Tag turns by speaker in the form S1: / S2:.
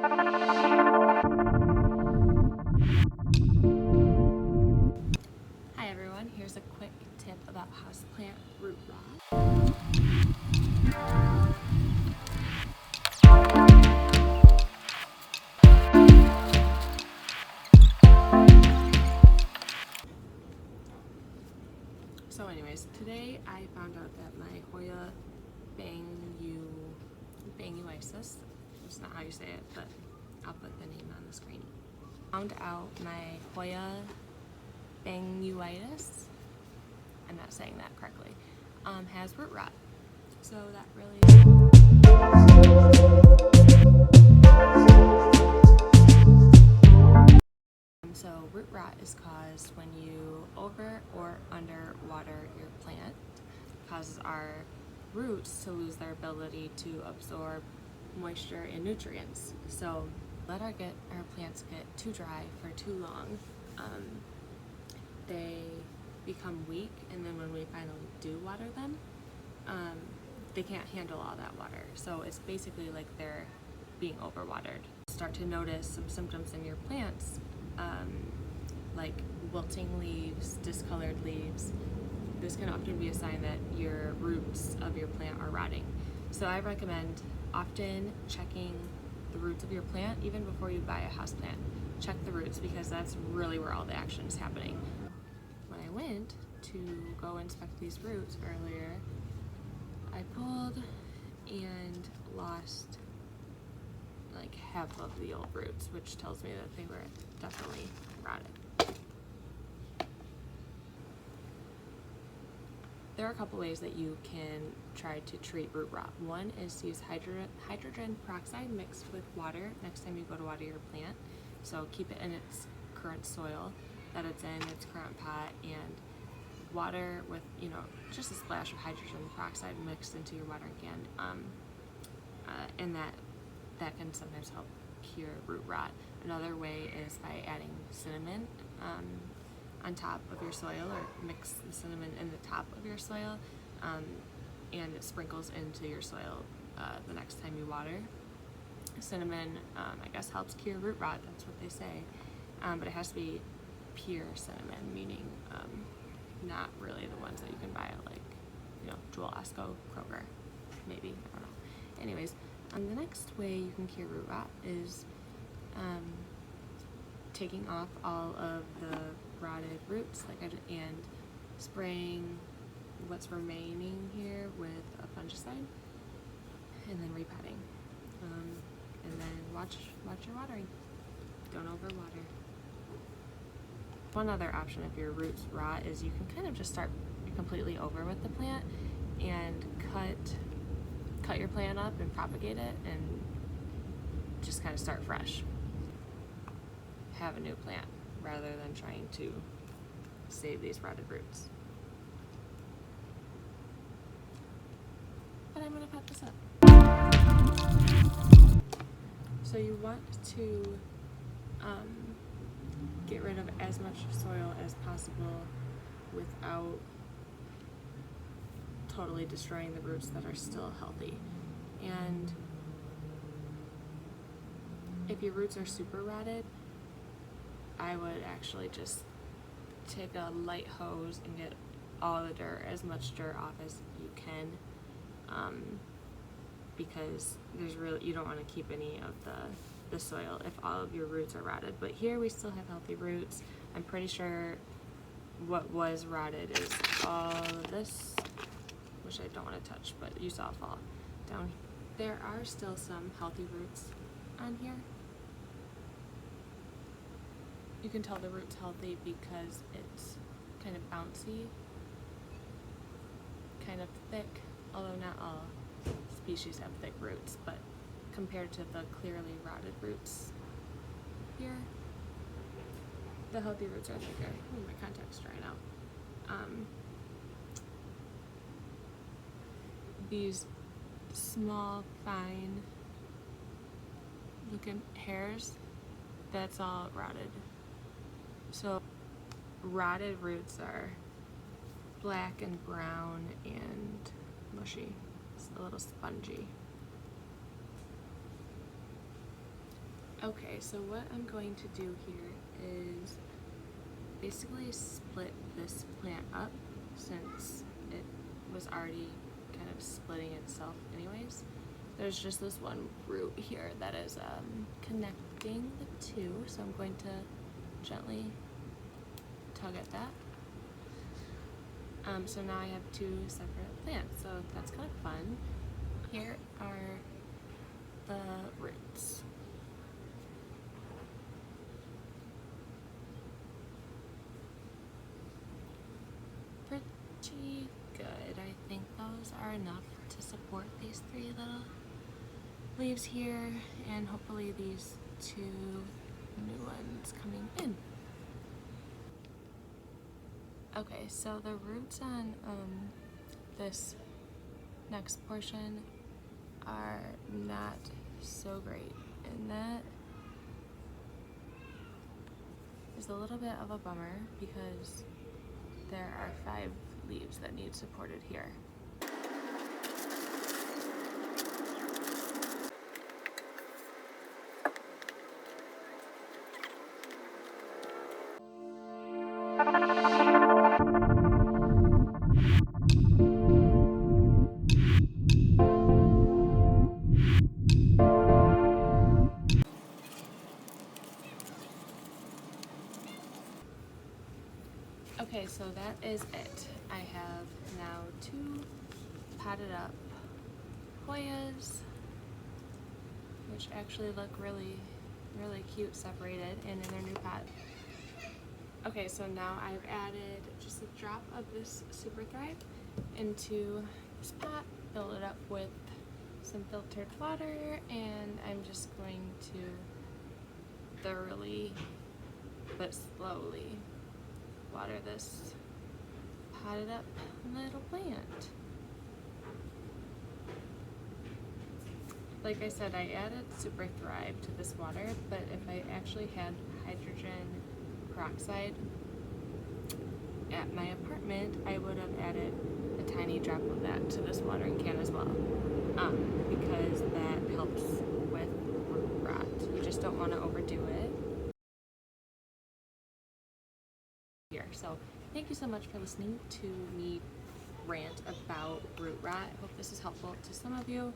S1: Hi everyone, here's a quick tip about houseplant root rot. So anyways, today I found out that my Hoya Benguetensis, that's not how you say it, but I'll put the name on the screen. Found out my Hoya Benguetensis, I'm not saying that correctly, has root rot. So that really... So root rot is caused when you over or under water your plant. It causes our roots to lose their ability to absorb moisture and nutrients. So let our plants get too dry for too long, they become weak, and then when we finally do water them, they can't handle all that water. So it's basically like they're being overwatered. Start to notice some symptoms in your plants, like wilting leaves, discolored leaves. This can often be a sign that your roots of your plant are rotting. So I recommend often checking the roots of your plant even before you buy a houseplant. Check the roots, because that's really where all the action is happening. When I went to go inspect these roots earlier, I pulled and lost like half of the old roots, which tells me that they were definitely rotted. There are a couple ways that you can try to treat root rot. One is to use hydrogen peroxide mixed with water next time you go to water your plant. So keep it in its current soil that it's in, its current pot, and water with, just a splash of hydrogen peroxide mixed into your watering can. And that can sometimes help cure root rot. Another way is by adding cinnamon on top of your soil, or mix the cinnamon in the top of your soil, and it sprinkles into your soil the next time you water. Cinnamon, I guess, helps cure root rot, that's what they say, but it has to be pure cinnamon, meaning not really the ones that you can buy at, like, Jewel, Osco, Kroger, maybe, I don't know. Anyways, the next way you can cure root rot is taking off all of the rotted roots, and spraying what's remaining here with a fungicide, and then repotting, and then watch your watering. Don't overwater. One other option if your roots rot is you can kind of just start completely over with the plant and cut your plant up and propagate it, and just kind of start fresh. Have a new plant rather than trying to save these rotted roots. But I'm going to pop this up. So you want to get rid of as much soil as possible without totally destroying the roots that are still healthy. And if your roots are super rotted, I would actually just take a light hose and get all the dirt, as much dirt off as you can, because you don't want to keep any of the soil if all of your roots are rotted. But here we still have healthy roots. I'm pretty sure what was rotted is all of this, which I don't want to touch, but you saw it fall down. There are still some healthy roots on here. You can tell the root's healthy because it's kind of bouncy, kind of thick, although not all species have thick roots, but compared to the clearly rotted roots here, the healthy roots are thicker. Ooh, my contact's drying out. These small, fine looking hairs, that's all rotted. So rotted roots are black and brown and mushy. It's a little spongy. Okay, so what I'm going to do here is basically split this plant up since it was already kind of splitting itself anyways. There's just this one root here that is connecting the two, so I'm going to gently tug at that. So now I have two separate plants, so that's kind of fun. Here are the roots. Pretty good. I think those are enough to support these three little leaves here, and hopefully these two new ones coming in. Okay, so the roots on this next portion are not so great, and that is a little bit of a bummer because there are 5 leaves that need supported here. Okay, so that is it. I have now 2 potted up Hoyas, which actually look really cute separated and in their new pot. Okay, so now I've added just a drop of this Super Thrive into this pot, filled it up with some filtered water, and I'm just going to thoroughly but slowly water this potted up little plant. Like I said, I added Super Thrive to this water, but if I actually had hydrogen peroxide at my apartment, I would have added a tiny drop of that to this watering can as well, because that helps with root rot. You just don't want to overdo it here. So thank you so much for listening to me rant about root rot. I hope this is helpful to some of you.